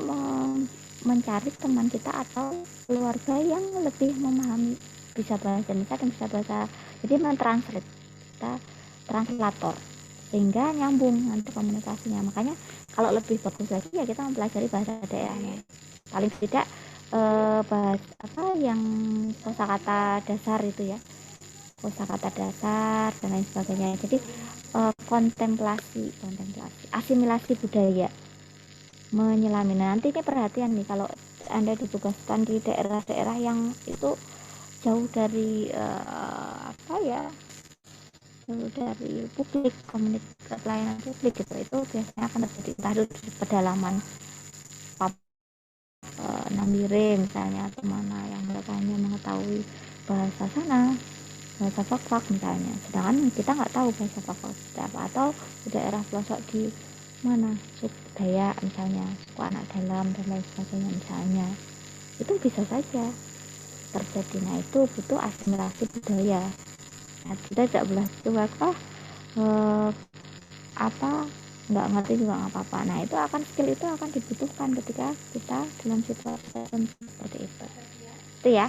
S2: mencari teman kita atau keluarga yang lebih memahami, bisa bahasa Indonesia dan bisa bahasa, jadi mentranslate, kita translator sehingga nyambung nanti komunikasinya. Makanya kalau lebih bagus lagi ya kita mempelajari bahasa daerahnya, paling tidak bahas apa yang kosakata dasar itu ya, kosakata dasar dan lain sebagainya. Jadi kontemplasi, asimilasi budaya, menyelami. Nanti ini perhatian nih, kalau Anda ditugaskan di daerah-daerah yang itu jauh dari jauh dari publik, komunikasi pelayanan publik gitu, itu biasanya akan terjadi entah itu di pedalaman Nambire misalnya, atau mana yang mereka hanya mengetahui bahasa sana, bahasa Fak misalnya, sedangkan kita nggak tahu bahasa Fak itu apa, atau di daerah pelosok di mana suku Dayak misalnya, suku anak dalam dan lain sebagainya misalnya, itu bisa saja terjadi. Nah, itu butuh asimilasi budaya. Nah, kita tidak boleh coba nggak ngerti juga nggak apa-apa. Nah, itu skill itu akan dibutuhkan ketika kita dalam situasi seperti itu ya.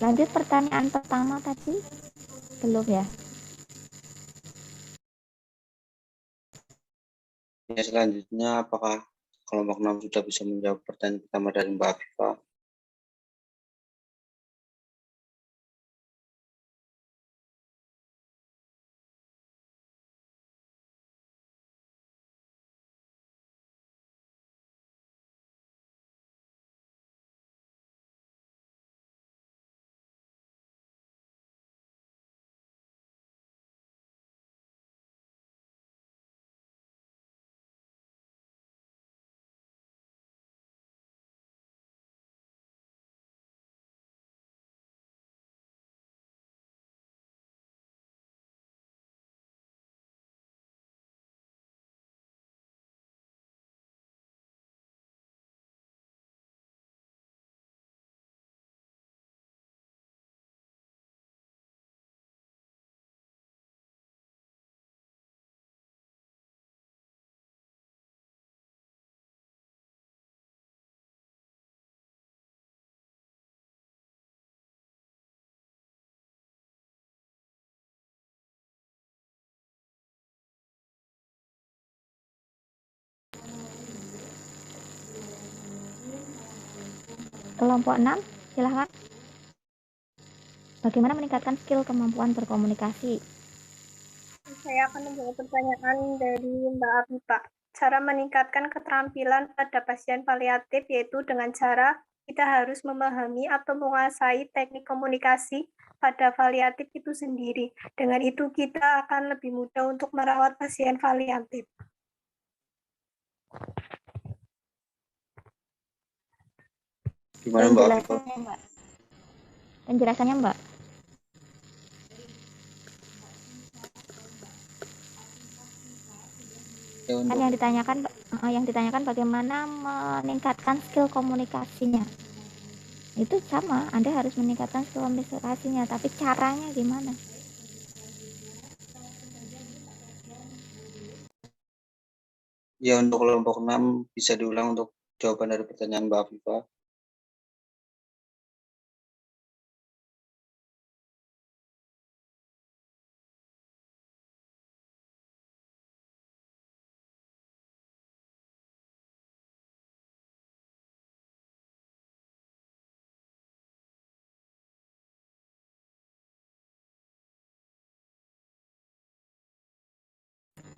S2: Lanjut pertanyaan pertama tadi, belum ya?
S1: Ya, selanjutnya apakah kelompok 6 sudah bisa menjawab pertanyaan pertama dari Mbak Afifa?
S2: Kelompok 6, silahkan. Bagaimana meningkatkan skill kemampuan berkomunikasi?
S6: Saya akan menjawab pertanyaan dari Mbak Afifa. Cara meningkatkan keterampilan pada pasien paliatif yaitu dengan cara kita harus memahami atau menguasai teknik komunikasi pada paliatif itu sendiri. Dengan itu kita akan lebih mudah untuk merawat pasien paliatif.
S1: Gimana Mbak Afifa?
S2: Penjelasannya Mbak. Kan yang ditanyakan bagaimana meningkatkan skill komunikasinya. Itu sama, Anda harus meningkatkan skill komunikasinya, tapi caranya gimana?
S1: Ya, untuk kelompok 6 bisa diulang untuk jawaban dari pertanyaan Mbak Afifa.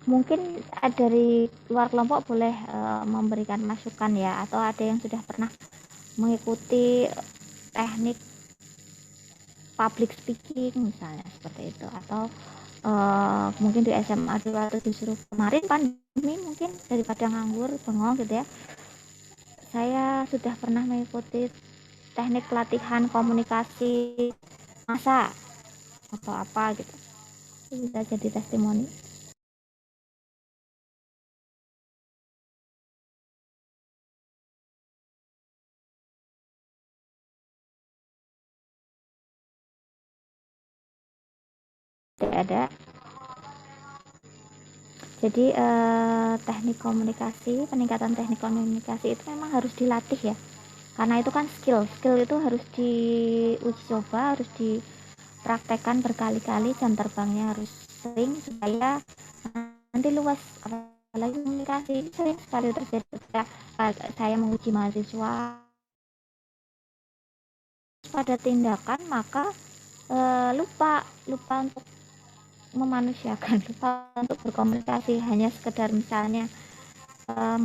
S2: Mungkin dari luar kelompok boleh memberikan masukan ya, atau ada yang sudah pernah mengikuti teknik public speaking misalnya seperti itu, atau mungkin di SMA dulu atau disuruh kemarin pandemi, mungkin daripada nganggur bengong gitu ya, saya sudah pernah mengikuti teknik pelatihan komunikasi massa atau apa gitu, itu bisa jadi testimoni. Tidak ada. Jadi teknik komunikasi, peningkatan teknik komunikasi itu memang harus dilatih ya, karena itu kan skill itu harus diuji coba, harus dipraktekkan berkali-kali, jam terbangnya harus sering supaya nanti luas apalagi komunikasi ini sering sekali terjadi ketika saya menguji mahasiswa pada tindakan, maka lupa untuk memanusiakan, lupa untuk berkomunikasi, hanya sekedar misalnya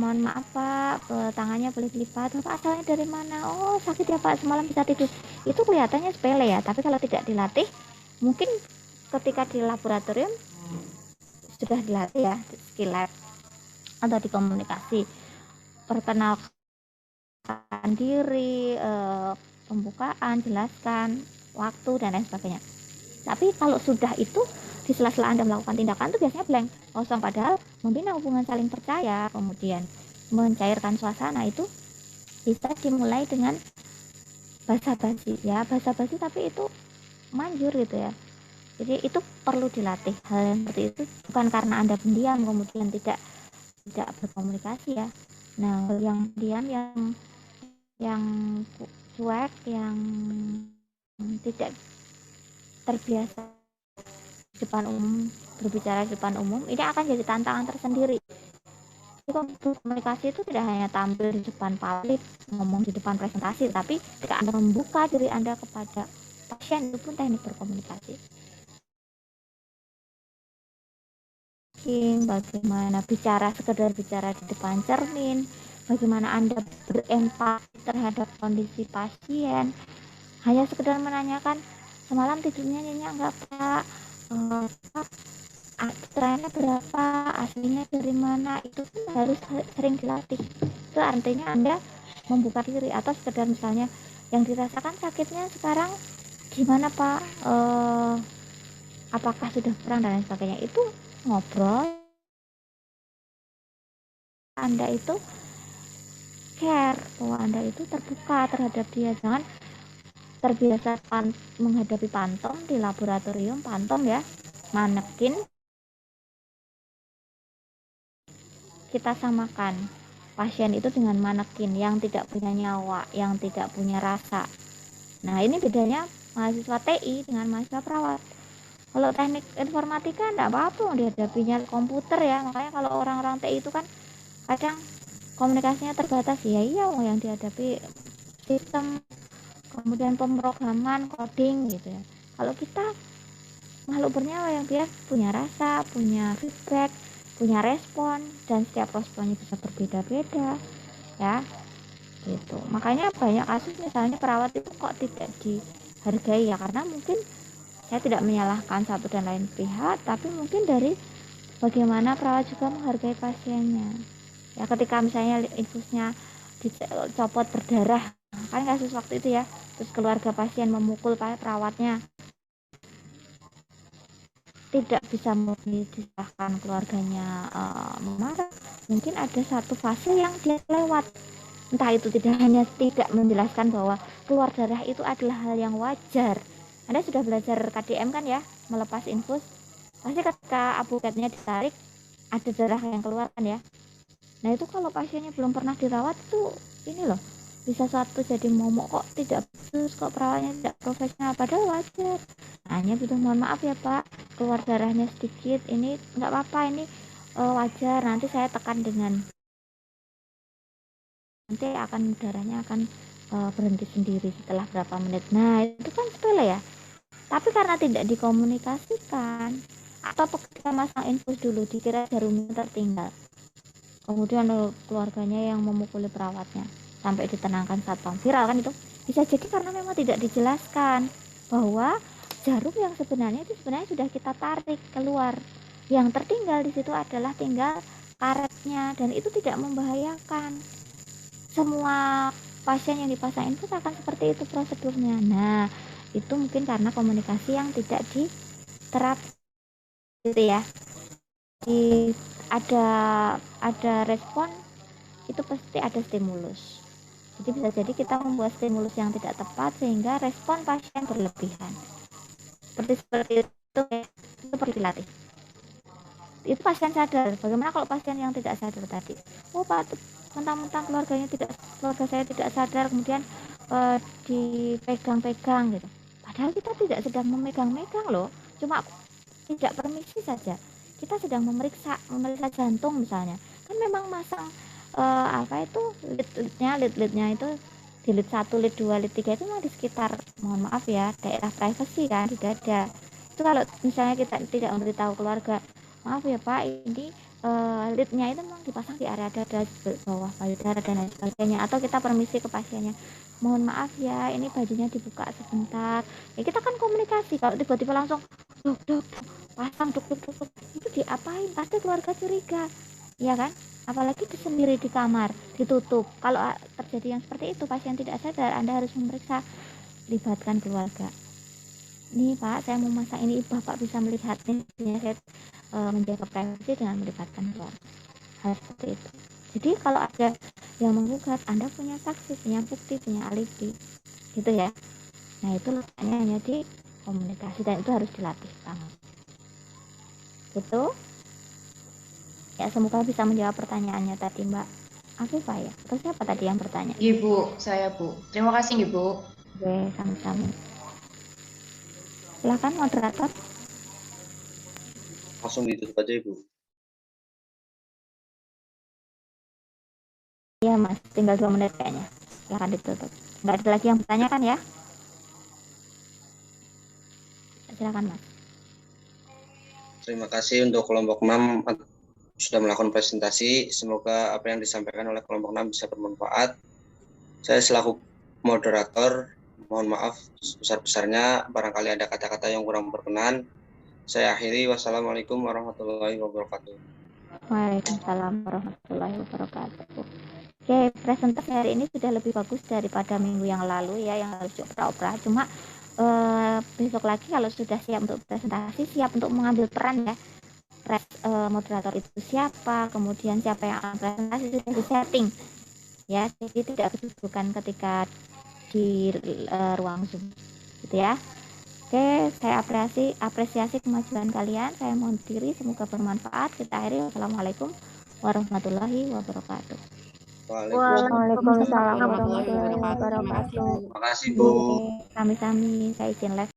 S2: mohon maaf Pak, tangannya boleh dilipat, Bapak asalnya dari mana? Oh sakit ya Pak, semalam bisa tidur. Itu kelihatannya sepele ya, tapi kalau tidak dilatih, mungkin ketika di laboratorium sudah dilatih ya, skill lab atau di komunikasi, perkenalkan diri, pembukaan, jelaskan waktu dan lain sebagainya. Tapi kalau sudah itu di sela-sela Anda melakukan tindakan itu biasanya blank, kosong. Padahal membina hubungan saling percaya, kemudian mencairkan suasana itu bisa dimulai dengan basa-basi ya, basa-basi tapi itu manjur gitu ya. Jadi itu perlu dilatih. Hal yang seperti itu bukan karena Anda pendiam kemudian tidak berkomunikasi ya. Nah, yang diam, yang cuek, yang tidak terbiasa depan umum, berbicara di depan umum, ini akan jadi tantangan tersendiri. Komunikasi itu tidak hanya tampil di depan publik, ngomong di depan presentasi, tapi ketika Anda membuka diri Anda kepada pasien, itu pun teknik berkomunikasi. Bagaimana sekedar bicara di depan cermin, bagaimana Anda berempati terhadap kondisi pasien, hanya sekedar menanyakan semalam tidurnya nyenyak enggak Pak, trennya berapa, aslinya dari mana, itu pun harus sering dilatih. Itu artinya Anda membuka diri. Atau sekedar misalnya yang dirasakan sakitnya sekarang gimana Pak, apakah sudah kurang dan lain sebagainya, itu ngobrol. Anda itu care bahwa Anda itu terbuka terhadap dia, jangan terbiasa menghadapi pantom di laboratorium, pantom ya, manekin. Kita samakan pasien itu dengan manekin yang tidak punya nyawa, yang tidak punya rasa. Nah, ini bedanya mahasiswa TI dengan mahasiswa perawat. Kalau teknik informatika enggak apa-apa dihadapinya komputer ya. Makanya kalau orang-orang TI itu kan kadang komunikasinya terbatas. Ya iya, yang dihadapi sistem, kemudian pemrograman, coding gitu ya. Kalau kita makhluk bernyawa yang dia punya rasa, punya feedback, punya respon, dan setiap responnya bisa berbeda-beda ya gitu. Makanya banyak kasus misalnya perawat itu kok tidak dihargai ya, karena mungkin saya tidak menyalahkan satu dan lain pihak, tapi mungkin dari bagaimana perawat juga menghargai pasiennya ya. Ketika misalnya infusnya dicopot berdarah, kan kasus waktu itu ya, terus keluarga pasien memukul perawatnya, tidak bisa diserahkan keluarganya memarah. Mungkin ada satu fase yang dia lewat, entah itu tidak hanya tidak menjelaskan bahwa keluar darah itu adalah hal yang wajar. Anda sudah belajar KDM kan ya, melepas infus, pasti ketika abuketnya ditarik ada darah yang keluar kan ya. Nah itu kalau pasiennya belum pernah dirawat tuh ini loh, bisa suatu jadi momok, kok tidak bagus, kok perawatnya tidak profesional, padahal wajar. Hanya butuh mohon maaf ya Pak, keluar darahnya sedikit, ini nggak apa-apa, ini wajar, nanti saya tekan dengan, nanti darahnya akan berhenti sendiri setelah berapa menit. Nah itu kan sepele ya, tapi karena tidak dikomunikasikan, atau ketika masang infus dulu dikira jarumnya tertinggal, kemudian keluarganya yang memukuli perawatnya sampai ditenangkan satpam, viral kan itu. Bisa jadi karena memang tidak dijelaskan bahwa jarum yang sebenarnya sudah kita tarik keluar, yang tertinggal di situ adalah tinggal karetnya, dan itu tidak membahayakan. Semua pasien yang dipasang infus akan seperti itu prosedurnya. Nah itu mungkin karena komunikasi yang tidak diterap gitu ya. Ada respon, itu pasti ada stimulus. Jadi bisa jadi kita membuat stimulus yang tidak tepat sehingga respon pasien berlebihan. Seperti itu ya, itu perlu dilatih. Itu pasien sadar. Bagaimana kalau pasien yang tidak sadar tadi? Oh Pak, mentang-mentang keluarga saya tidak sadar, kemudian dipegang-pegang gitu. Padahal kita tidak sedang memegang-megang loh, cuma tidak permisi saja. kita sedang memeriksa jantung misalnya, kan memang masang lead-nya itu di lead 1, lead 2, lead 3 itu memang di sekitar, mohon maaf ya, daerah privasi kan, di dada. Itu kalau misalnya kita tidak memberitahu keluarga, maaf ya Pak, ini leadnya itu memang dipasang di area dada, bawah payudara dan lain sebagainya, atau kita permisi ke pasiennya, mohon maaf ya, ini bajunya dibuka sebentar. Ya kita kan komunikasi. Kalau tiba-tiba langsung dok pasang dok, itu diapain? Pasti keluarga curiga, ya kan? Apalagi sendiri di kamar ditutup. Kalau terjadi yang seperti itu, pasien tidak sadar, Anda harus memeriksa, libatkan keluarga. Nih Pak, saya mau masak ini, Bapak bisa melihat nih, saya menjaga privasi dengan melibatkan keluarga. Hal seperti itu. Jadi kalau ada yang menggugat, Anda punya saksi, punya bukti, punya alibi, gitu ya. Nah itu letaknya hanya di komunikasi, dan itu harus dilatih banget. Gitu. Ya, semoga bisa menjawab pertanyaannya tadi Mbak Afifah ya. Atau siapa tadi yang bertanya?
S10: Ibu, saya Bu. Terima kasih Ibu.
S2: Oke, sama-sama. Silakan moderator.
S1: Langsung ditutup aja Ibu.
S2: Iya Mas, tinggal 2 menit kayaknya. Silakan ditutup. Nggak ada lagi yang bertanya kan ya? Silakan Mas.
S1: Terima kasih untuk kelompok 6 sudah melakukan presentasi. Semoga apa yang disampaikan oleh kelompok 6 bisa bermanfaat. Saya selaku moderator, mohon maaf sebesar-besarnya barangkali ada kata-kata yang kurang berkenan. Saya akhiri. Wassalamualaikum warahmatullahi wabarakatuh.
S2: Waalaikumsalam warahmatullahi wabarakatuh. Oke, presentasi hari ini sudah lebih bagus daripada minggu yang lalu ya, yang harus opera-opera. Cuma besok lagi kalau sudah siap untuk presentasi, siap untuk mengambil peran ya. Moderator itu siapa, kemudian siapa yang akan presentasi sudah di-setting ya, jadi tidak kedudukan ketika di ruang Zoom gitu ya. Oke, saya apresiasi kemajuan kalian. Saya mohon diri, semoga bermanfaat. Kita akhiri. Wassalamualaikum warahmatullahi wabarakatuh.
S1: Waalaikumsalam
S2: warahmatullahi wabarakatuh.
S1: Terima kasih Bu.
S2: Kami-kami, saya izin live.